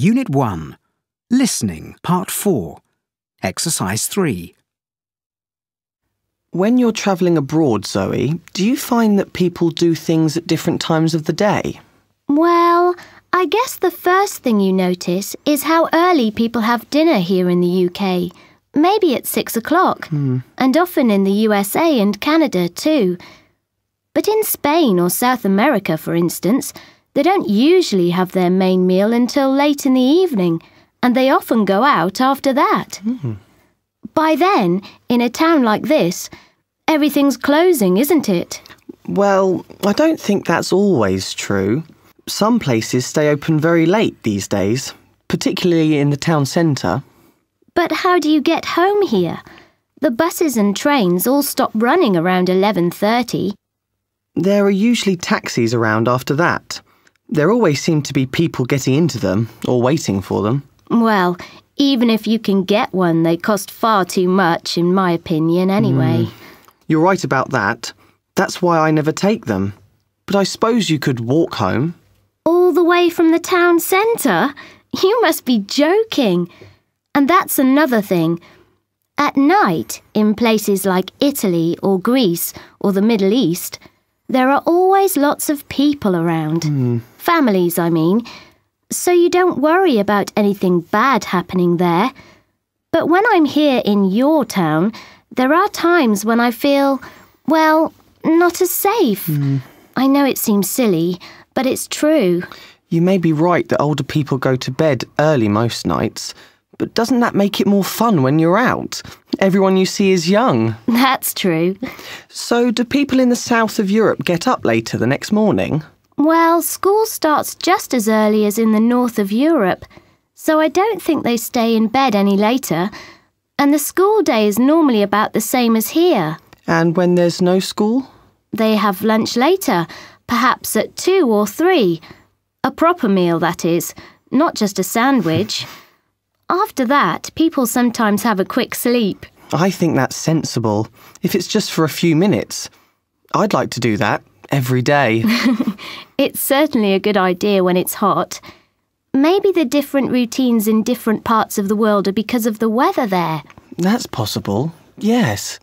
Unit 1. Listening, Part 4. Exercise 3. When you're travelling abroad, Zoe, do you find that people do things at different times of the day? Well, I guess the first thing you notice is how early people have dinner here in the UK. Maybe at 6 o'clock, and often in the USA and Canada too. But in Spain or South America, for instance, they don't usually have their main meal until late in the evening, and they often go out after that. By then, in a town like this, everything's closing, isn't it? Well, I don't think that's always true. Some places stay open very late these days, particularly in the town centre. But how do you get home here? The buses and trains all stop running around 11:30. There are usually taxis around after that. There always seem to be people getting into them or waiting for them. Well, even if you can get one, they cost far too much, in my opinion, anyway. You're right about that. That's why I never take them. But I suppose you could walk home. All the way from the town centre? You must be joking. And that's another thing. At night, in places like Italy or Greece or the Middle East, there are always lots of people around. Families, I mean. So you don't worry about anything bad happening there. But when I'm here in your town, there are times when I feel, well, not as safe. I know it seems silly, but it's true. You may be right that older people go to bed early most nights, but doesn't that make it more fun when you're out? Everyone you see is young. That's true. So do people in the south of Europe get up later the next morning? Well, school starts just as early as in the north of Europe, so I don't think they stay in bed any later. And the school day is normally about the same as here. And when there's no school? They have lunch later, perhaps at 2 or 3. A proper meal, that is, not just a sandwich. After that, people sometimes have a quick sleep. I think that's sensible, if it's just for a few minutes. I'd like to do that every day. It's certainly a good idea when it's hot. Maybe the different routines in different parts of the world are because of the weather there. That's possible, yes.